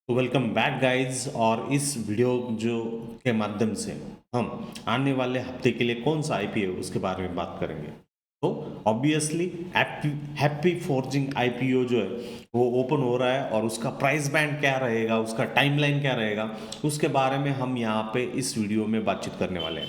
तो welcome back guys. और इस वीडियो जो के माध्यम से हम आने वाले हफ्ते के लिए कौन सा आईपीओ उसके बारे में बात करेंगे। तो ऑब्वियसली हैप्पी फोर्जिंग आईपीओ जो है वो ओपन हो रहा है और उसका प्राइस बैंड क्या रहेगा, उसका टाइमलाइन क्या रहेगा, उसके बारे में हम यहाँ पे इस वीडियो में बातचीत करने वाले हैं।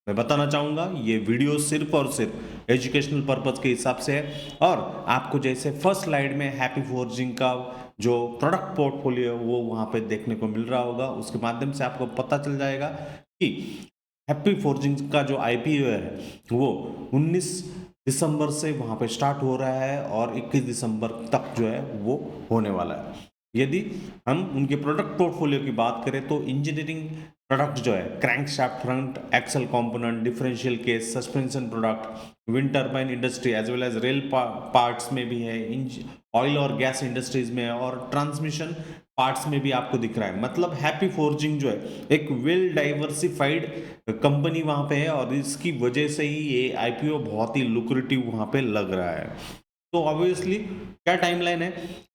मैं बताना चाहूँगा ये वीडियो सिर्फ और सिर्फ एजुकेशनल पर्पज़ के हिसाब से है और आपको जैसे फर्स्ट स्लाइड में हैप्पी फोर्जिंग का जो प्रोडक्ट पोर्टफोलियो है वो वहाँ पे देखने को मिल रहा होगा, उसके माध्यम से आपको पता चल जाएगा कि हैप्पी फोर्जिंग का जो आईपीओ है वो 19 दिसंबर से वहाँ पे स्टार्ट हो रहा है और 21 दिसंबर तक जो है वो होने वाला है। यदि हम उनके प्रोडक्ट पोर्टफोलियो की बात करें तो इंजीनियरिंग प्रोडक्ट जो है crankshaft front axle component differential case suspension product wind turbine industry as well as rail parts में भी है, ऑयल और गैस इंडस्ट्रीज में है और ट्रांसमिशन पार्ट्स में भी आपको दिख रहा है। मतलब हैप्पी फोर्जिंग जो है एक वेल डाइवर्सिफाइड कंपनी वहां पे है और इसकी वजह से ही ये आईपीओ बहुत ही लुक्रेटिव वहां पे लग रहा है। तो ऑब्वियसली क्या टाइमलाइन है,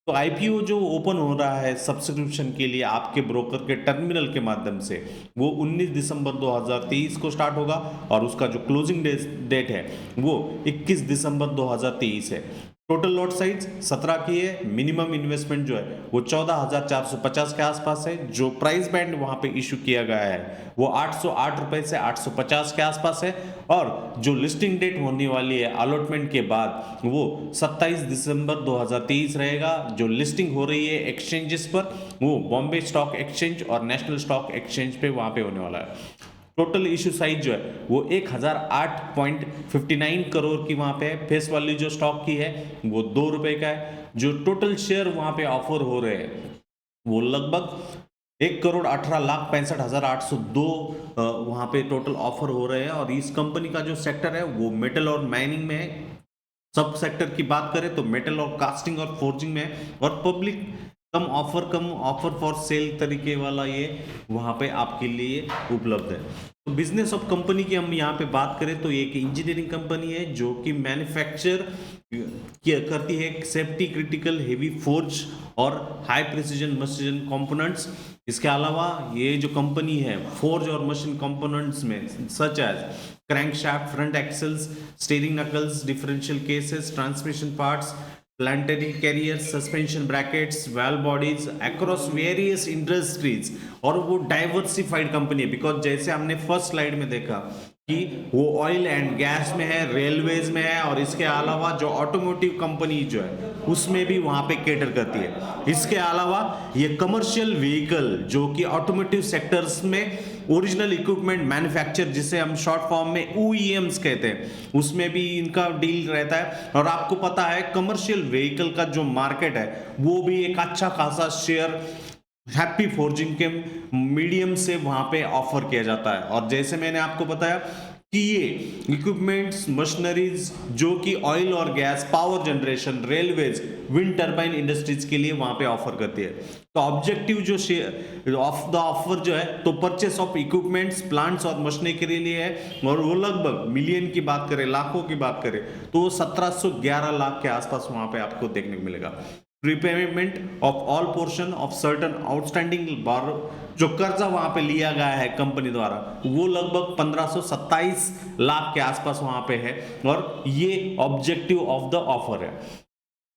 तो आईपीओ जो ओपन हो रहा है सब्सक्रिप्शन के लिए आपके ब्रोकर के टर्मिनल के माध्यम से वो 19 दिसंबर 2023 को स्टार्ट होगा और उसका जो क्लोजिंग डेट है वो 21 दिसंबर 2023 है। टोटल लॉट साइज 17 की है। मिनिमम इन्वेस्टमेंट जो है वो 14,450 के आसपास है। जो प्राइस बैंड वहां पे इशू किया गया है वो 808 रुपए से 850 के आसपास है और जो लिस्टिंग डेट होने वाली है अलॉटमेंट के बाद वो 27 दिसंबर 2023 रहेगा। जो लिस्टिंग हो रही है एक्सचेंजेस पर वो बॉम्बे स्टॉक एक्सचेंज और नेशनल स्टॉक एक्सचेंज पे वहां पे होने वाला है। टोटल इशू साइज जो है वो 1008.59 करोड़ की वहां पे है। फेस वैल्यू जो स्टॉक की है वो ₹2 का है। जो टोटल शेयर वहां पे ऑफर हो रहे हैं वो लगभग 1,18,65,802 वहां पे टोटल ऑफर हो रहे हैं और इस कंपनी का जो सेक्टर है वो मेटल और माइनिंग में है। सब सेक्टर की बात करें तो मेटल और कास्टिंग और फोर्जिंग में है और public come offer for sale तरीके वाला ये वहां पे आपके लिए उपलब्ध है। तो बिजनेस ऑफ कंपनी की हम यहाँ पे बात करें तो एक इंजीनियरिंग कंपनी है जो कि मैन्युफैक्चर करती है सेफ्टी क्रिटिकल हेवी फोर्ज और हाई प्रिसीजन मशीन कंपोनेंट्स। इसके अलावा ये जो कंपनी है फोर्ज और मशीन कंपोनेंट्स में such as crankshaft front axles steering knuckles differential cases transmission parts planetary carriers suspension brackets valve bodies across various industries और वो डाइवर्सिफाइड कंपनी है बिकॉज जैसे हमने फर्स्ट स्लाइड में देखा कि वो ऑयल एंड गैस में है, रेलवेज में है और इसके अलावा जो ऑटोमोटिव कंपनी जो है उसमें भी वहां पे केटर करती है। इसके अलावा ये कमर्शियल व्हीकल जो कि ऑटोमोटिव सेक्टर्स में ओरिजिनल इक्विपमेंट मैन्युफैक्चर जिसे हम शॉर्ट फॉर्म में OEMs कहते हैं उसमें भी इनका डील रहता है। और आपको पता है कमर्शियल व्हीकल का जो मार्केट है वो भी एक अच्छा खासा शेयर हैप्पी फोर्जिंग के मीडियम से वहां पे ऑफर किया जाता है। और जैसे मैंने आपको बताया कि ये इक्विपमेंट्स मशीनरीज जो कि ऑयल और gas power generation railways wind turbine industries के लिए वहां पे ऑफर करती है। तो ऑब्जेक्टिव जो ऑफ द ऑफर जो है तो परचेस ऑफ इक्विपमेंट्स प्लांट्स और मशीनरी के लिए है और वो लगभग मिलियन की बात करें लाखों की बात करें तो 1711 लाख के आसपास वहां पे आपको देखने को मिलेगा। Prepayment of all portion of certain outstanding बारो जो कर्जा वहां पे लिया गया है कंपनी द्वारा वो लगभग 1527 लाख के आसपास वहां पे है और ये ऑब्जेक्टिव ऑफ द ऑफर है।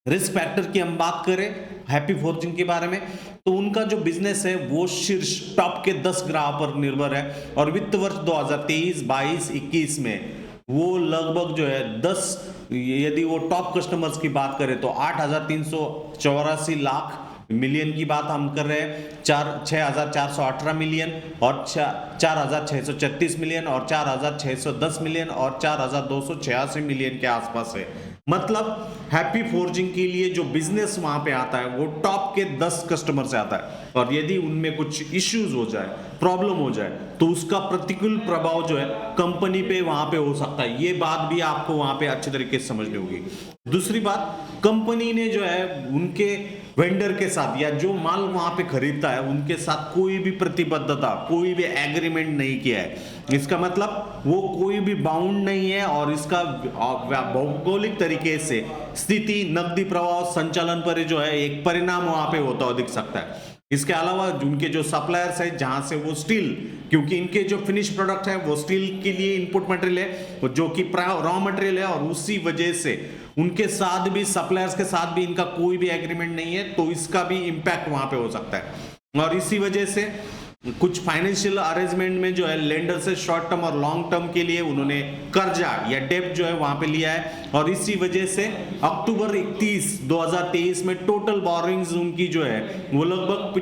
रिस्क फैक्टर की हम बात करें हैप्पी फोर्जिंग के बारे में तो उनका जो बिजनेस है वो शीर्ष टॉप के 10 ग्राहक पर निर्भर है और वित्त वर्ष 2023, 22, 21 में वो लगभग जो है 10 यदि वो टॉप कस्टमर्स की बात करें तो 8,384 लाख मिलियन की बात हम कर रहे हैं, 6,418 मिलियन और 4,636 मिलियन और 4,610 मिलियन और 4,286 मिलियन के आसपास है। मतलब हैप्पी फोर्जिंग के लिए जो बिजनेस वहां पे आता है वो टॉप के 10 कस्टमर से आता है और यदि उनमें कुछ इश्यूज हो जाए प्रॉब्लम हो जाए तो उसका प्रतिकूल प्रभाव जो है कंपनी पे वहां पे हो सकता है। ये बात भी आपको वहां पे अच्छे तरीके से समझनी होगी। दूसरी बात कंपनी ने जो है उनके वेंडर के साथ या जो माल वहां पे खरीदता है उनके साथ कोई भी प्रतिबद्धता कोई भी एग्रीमेंट नहीं किया है। इसका मतलब वो कोई भी बाउंड नहीं है और इसका भौगोलिक तरीके से स्थिति नकदी प्रवाह संचालन पर जो है एक परिणाम वहां पे होता हुआ दिख सकता है। इसके अलावा उनके जो सप्लायर्स है जहां से वो स्टील, क्योंकि इनके जो फिनिश प्रोडक्ट है वो स्टील के लिए इनपुट मटेरियल है जो कि रॉ मटेरियल है, और उसी वजह से उनके साथ भी सप्लायर्स के साथ भी इनका कोई भी एग्रीमेंट नहीं है, तो इसका भी इंपैक्ट वहां पे हो सकता है। और इसी वजह से कुछ फाइनेंशियल अरेंजमेंट में जो है लेंडर से शॉर्ट टर्म और लॉन्ग टर्म के लिए उन्होंने कर्जा या डेब्ट जो है वहां पे लिया है, और इसी वजह से अक्टूबर 31 2023 में टोटल बोरोइंग्स उनकी जो है वो लगभग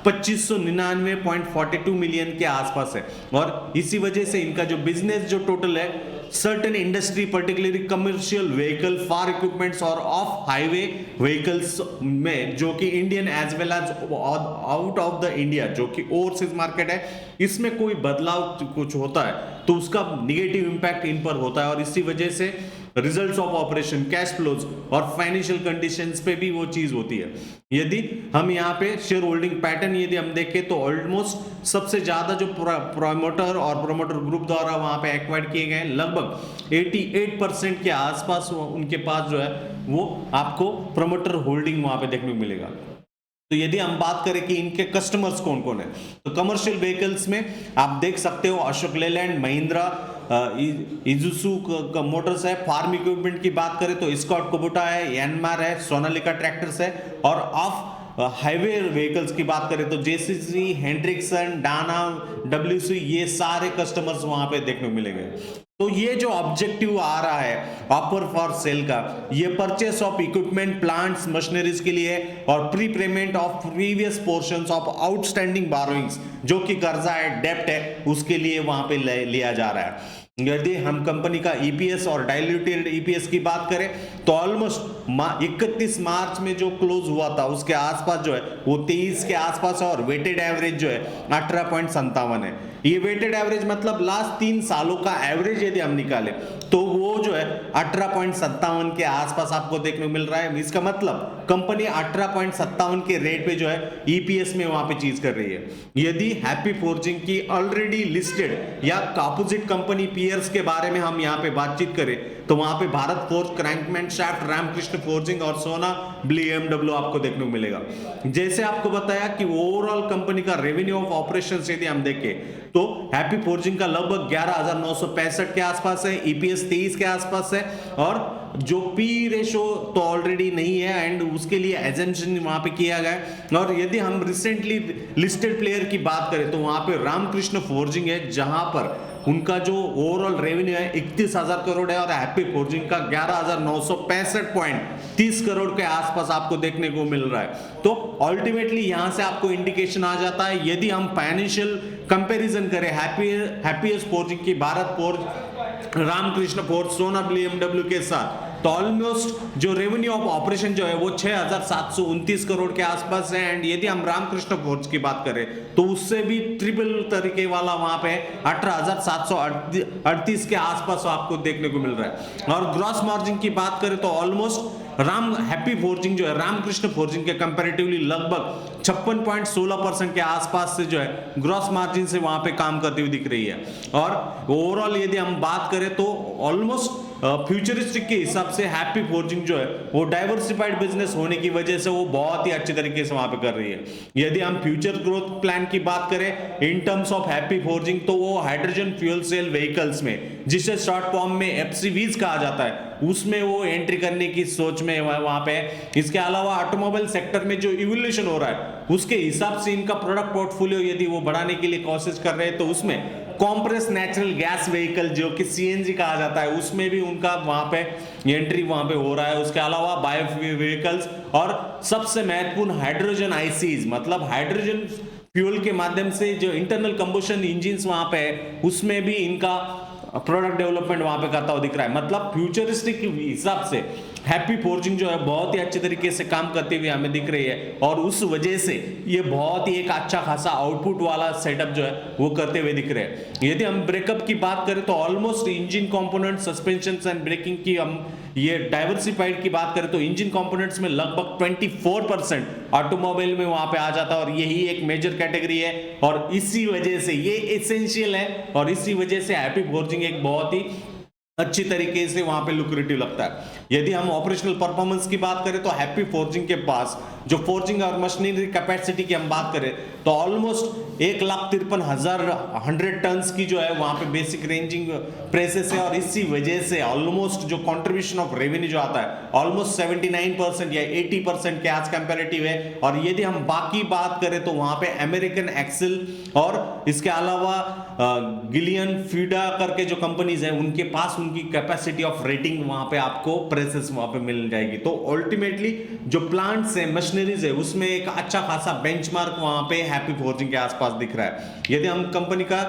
2599.42 मिलियन के आसपास है। और इसी वजह से इनका जो बिजनेस जो टोटल है certain industry particularly commercial vehicle, farm equipments और ऑफ हाईवे व्हीकल्स में, जो कि Indian as well as out of the India जो कि ओवरसीज मार्केट है, इसमें कोई बदलाव कुछ होता है तो उसका निगेटिव इंपैक्ट इन पर होता है। और इसी वजह से results of operation, cash flows और फाइनेंशियल कंडीशंस पे भी वो चीज होती है। यदि हम यहाँ पे शेयर होल्डिंग पैटर्न यदि हम देखें तो ऑलमोस्ट सबसे ज्यादा जो प्रोमोटर और प्रोमोटर ग्रुप द्वारा वहां पे एक्वायर्ड किए गए लगभग 88% के आसपास उनके पास जो है वो आपको प्रोमोटर होल्डिंग वहां पे देखने को मिलेगा। तो यदि हम बात करें कि इनके कस्टमर्स कौन कौन है, तो कमर्शियल व्हीकल्स में आप देख सकते हो अशोक लेलैंड, महिंद्रा, इजुसु मोटर्स है। फार्म इक्विपमेंट की बात करें तो स्कॉट कुबोटा है, यानमार है, सोनालिका ट्रैक्टर्स है। और ऑफ हाईवे व्हीकल्स की बात करें तो जेसीसी, हेंड्रिक्सन, डाना, डब्ल्यूसी, ये सारे कस्टमर्स वहां पे देखने को मिलेंगे। तो ये जो ऑब्जेक्टिव आ रहा है ऑफर फॉर सेल का, ये purchase of equipment, plants, machineries के लिए और pre payment of previous portions of outstanding borrowings, जो कि कर्जा है, डेब्ट है, उसके लिए वहां पे लिया जा रहा है। यदि हम कंपनी का ईपीएस और डाइल्यूटेड ईपीएस की बात करें तो ऑलमोस्ट 31 मार्च में जो क्लोज हुआ था उसके आसपास जो है वो 23 के आसपास है, और वेटेड एवरेज जो है 18.57 है। ये वेटेड एवरेज मतलब लास्ट 3 सालों का एवरेज यदि हम निकाले तो वो जो है 18.57 के आसपास आपको देखने को मिल रहा है। इसका मतलब कंपनी 18.57 के रेट पे जो है ईपीएस में वहां पे चीज कर रही है। यदि हैप्पी फोर्जिंग की ऑलरेडी लिस्टेड या अपोजिट कंपनी पीयर्स के बारे में हम यहाँ पे बातचीत करें तो वहां पे भारत फोर्ज, क्रैंकमैन शाफ्ट, रामकृष्ण फोर्जिंग और सोना बीएमडब्ल्यू आपको देखने को मिलेगा। जैसे आपको बताया कि ओवरऑल कंपनी का रेवेन्यू ऑफ ऑपरेशंस यदि हम देखें तो हैप्पी फोर्जिंग का लगभग 11,965 के आसपास है, ईपीएस 23 के आसपास है, और जो पी रेशो तो ऑलरेडी नहीं है एंड उसके लिए एजम्पशन वहां पे किया गया है। और यदि हम रिसेंटली लिस्टेड प्लेयर की बात करें तो वहां पे रामकृष्ण फोर्जिंग है, जहां पर उनका जो ओवरऑल रेवेन्यू है 31,000 करोड़ है और हैप्पी फोर्जिंग का 11,965.30 करोड़ के आसपास आपको देखने को मिल रहा है। तो अल्टीमेटली यहां से आपको इंडिकेशन आ जाता है, यदि हम फाइनेंशियल कंपैरिजन करें हैप्पीएस्ट फोर्जिंग की, भारत फोर्ज, रामकृष्ण फोर्ज, सोना बीएमडब्ल्यू के साथ, तो ऑलमोस्ट जो रेवेन्यू ऑफ ऑपरेशन जो है वो 6,729 करोड़ के आसपास है। एंड यदि हम रामकृष्ण फोर्ज की बात करें तो उससे भी ट्रिपल तरीके वाला वहां पे 18,738 के आसपास आपको देखने को मिल रहा है। और ग्रॉस मार्जिन की बात करें तो ऑलमोस्ट हैप्पी फोर्जिंग जो है रामकृष्ण फोर्जिंग के कंपैरेटिवली लगभग 56.16% के आसपास से जो है ग्रॉस मार्जिन से वहां पे काम करती हुई दिख रही है। और ओवरऑल यदि हम बात करें तो ऑलमोस्ट फ्यूचरिस्टिक के हिसाब से हैप्पी फोर्जिंग जो है वो डाइवर्सिफाइड बिजनेस होने की वजह से वो बहुत ही अच्छे तरीके से वहां पे कर रही है। यदि हम फ्यूचर ग्रोथ प्लान की बात करें in terms of happy forging तो वो हाइड्रोजन फ्यूल सेल व्हीकल्स में, जिसे शॉर्ट फॉर्म में एफसीवीज कहा जाता है, उसमें वो एंट्री करने की सोच में वहां पे। इसके अलावा ऑटोमोबाइल सेक्टर में जो इवोल्यूशन हो रहा है उसके हिसाब से इनका प्रोडक्ट पोर्टफोलियो यदि वो बढ़ाने के लिए कोशिश कर रहे हैं तो उसमें कॉम्प्रेस नेचुरल गैस व्हीकल जो कि सीएनजी कहा जाता है उसमें भी उनका वहां पे एंट्री वहां पे हो रहा है। उसके अलावा बायो व्हीकल्स और सबसे महत्वपूर्ण हाइड्रोजन आईसीज, मतलब हाइड्रोजन फ्यूल के माध्यम से जो इंटरनल कंबशन इंजिन्स वहां पे है उसमें भी इनका प्रोडक्ट डेवलपमेंट वहां पे करता हुआ दिख रहा है। मतलब फ्यूचरिस्टिक हिसाब से हैप्पी फोर्जिंग जो है बहुत ही अच्छे तरीके से काम करते हुए हमें दिख रही है, और उस वजह से ये बहुत ही एक अच्छा खासा आउटपुट वाला सेटअप जो है वो करते हुए दिख रहे हैं। यदि हम ब्रेकअप की बात करें तो almost engine component, suspension and braking की हम ये डाइवर्सिफाइड की बात करें तो इंजन कंपोनेंट्स में लगभग 24% ऑटोमोबाइल में वहां पे आ जाता है, और यही एक मेजर कैटेगरी है, और इसी वजह से ये एसेंशियल है, और इसी वजह से हैप्पी फोर्जिंग एक बहुत ही अच्छी तरीके से वहां पे लुक्रेटिव लगता है। यदि हम ऑपरेशनल परफॉर्मेंस की बात करें तो हैप्पी फोर्जिंग के पास जो फोर्जिंग और मशीनरी कैपेसिटी की हम बात करें तो ऑलमोस्ट 1,53,000 100 टन्स की जो है वहां पे बेसिक रेंजिंग प्रेसेस है, और इसी वजह से ऑलमोस्ट जो कंट्रीब्यूशन ऑफ रेवेन्यू जो आता है ऑलमोस्ट 79% या 80% के आज कंपेरेटिव है। और यदि हम बाकी बात करें तो वहां पे अमेरिकन एक्सेल और इसके अलावा गिलियन फीडा करके जो कंपनीज है उनके पास उनकी कैपेसिटी ऑफ रेटिंग वहां पे आपको प्रेसेस वहां पे मिल जाएगी। तो अल्टीमेटली जो प्लांट्स है मशीनरीज है उसमें एक अच्छा खासा बेंचमार्क वहां पे हैप्पी फोर्जिंग के आसपास दिख रहा है। यदि हम कंपनी का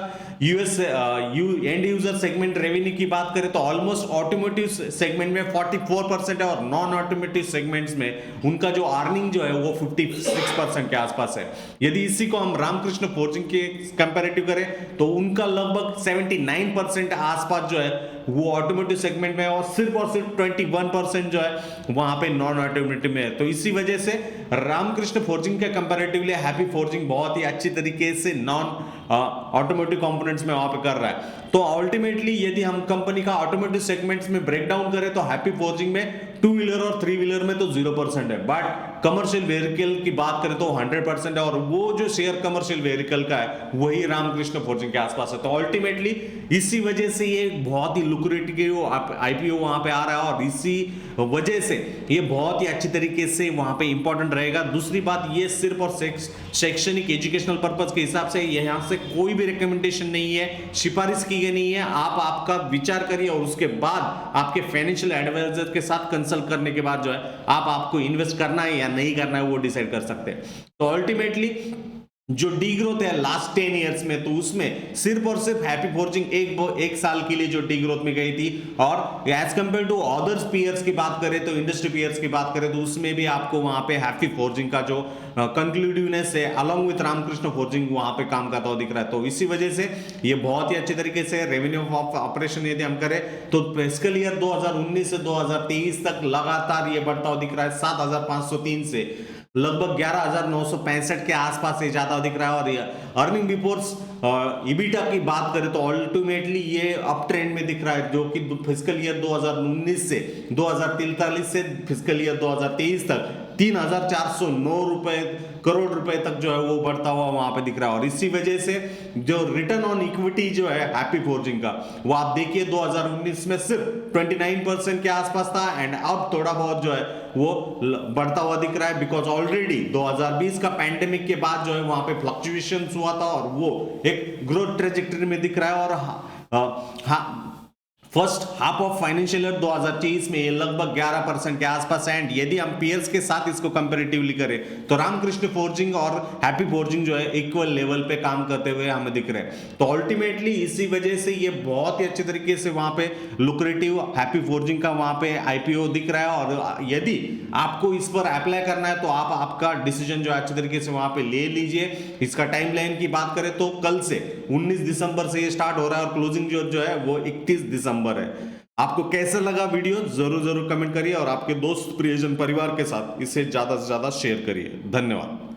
US and user segment revenue की बात करें तो ऑलमोस्ट ऑटोमोटिव सेगमेंट में 44% है और नॉन ऑटोमोटिव सेगमेंट्स में उनका जो अर्निंग जो है वो 56% के आसपास है। यदि इसी को हम रामकृष्ण फोर्जिंग के कंपैरेटिव करें तो उनका लगभग 79% आसपास जो है वो ऑटोमोटिव सेगमेंट में है और सिर्फ 21% जो है वहां पे नॉन ऑटोमोटिव में है। तो इसी वजह से रामकृष्ण फोर्जिंग के कंपैरेटिवली हैप्पी फोर्जिंग बहुत ही अच्छी तरीके से नॉन ऑटोमोटिव कंपोनेंट्स में वहां पे कर रहा है। तो अल्टीमेटली यदि हम कंपनी का ऑटोमोटिव सेगमेंट्स में ब्रेक डाउन करें तो हैप्पी फोर्जिंग में 2 व्हीलर और 3 व्हीलर में तो 0% है, बट कमर्शियल व्हीकल की बात करें तो 100% है और वो जो शेयर कमर्शियल व्हीकल का है वही रामकृष्ण फोर्जिंग के आसपास है। तो अल्टीमेटली इसी वजह से ये बहुत ही लुक्रेटिव आईपीओ वहां पे आ रहा है और इसी वजह से ये बहुत ही अच्छी तरीके से वहां पे इंपॉर्टेंट रहेगा। दूसरी बात ये सिर्फ और शैक्षणिक एजुकेशनल पर्पज के हिसाब से यहाँ से कोई भी रिकमेंडेशन नहीं है, सिफारिश की गई नहीं है। आप आपका विचार करिए और उसके बाद आपके फाइनेंशियल एडवाइजर के साथ कंसल्ट करने के बाद जो है आपको इन्वेस्ट करना है या नहीं करना है वो डिसाइड कर सकते हैं। तो अल्टीमेटली जो डी ग्रोथ है लास्ट 10 इयर्स में तो उसमें सिर्फ और सिर्फ हैप्पी फोर्जिंग एक साल के लिए जो डी ग्रोथ में गई थी, और as compare to others peers की बात करें तो इंडस्ट्री पीयर्स की बात करें तो उसमें भी आपको वहां पे हैप्पी फोर्जिंग का जो कंक्लूडिवनेस है अलॉन्ग विथ रामकृष्ण फोर्जिंग वहां पे काम करता हुआ दिख रहा है। तो इसी वजह से ये बहुत ही अच्छे तरीके से रेवेन्यू ऑफ ऑपरेशन यदि हम करें तो फिस्कल ईयर 2019 से 2023 तक लगातार ये बढ़ता हुआ दिख रहा है। 7,503 से लगभग 11,965 के आसपास से ज्यादा दिख रहा है। और अर्निंग बिफोर ईबिटा की बात करें तो अल्टीमेटली ये अप ट्रेंड में दिख रहा है, जो कि फिस्कल ईयर 2019 से 2043 से फिस्कल ईयर 2023 तक 3,409 करोड़ रुपए तक जो है वो बढ़ता हुआ वहां पे दिख रहा है। और इसी वजह से जो रिटर्न ऑन इक्विटी जो है हैप्पी फोर्जिंग का वो आप देखिए 2019 में सिर्फ 29% के आसपास था एंड अब थोड़ा बहुत जो है वो बढ़ता हुआ दिख रहा है, बिकॉज ऑलरेडी 2020 का पैंडेमिक के बाद जो है वहां पे फ्लक्चुएशन हुआ था और वो एक ग्रोथ ट्रेजेक्टरी में दिख रहा है। और first half of financial year 2023 में ये लगभग 11% के आसपास है। एंड यदि हम पीयर्स के साथ इसको कंपैरेटिवली करें तो रामकृष्ण फोर्जिंग और हैप्पी फोर्जिंग जो है इक्वल लेवल पे काम करते हुए हमें दिख रहे हैं। तो अल्टीमेटली इसी वजह से ये बहुत ही अच्छे तरीके से वहां पे लुक्रेटिव हैप्पी फोर्जिंग का वहां पे आईपीओ दिख रहा है। और यदि आपको इस पर अप्लाई करना है तो आप आपका डिसीजन जो है अच्छे तरीके से वहां पे ले लीजिए। इसका टाइमलाइन की बात करें तो कल से 19 दिसंबर से ये स्टार्ट हो रहा है और क्लोजिंग जो है वो 31 दिसंबर है। आपको कैसा लगा वीडियो जरूर कमेंट करिए और आपके दोस्त प्रियजन परिवार के साथ इसे ज्यादा से ज्यादा शेयर करिए। धन्यवाद।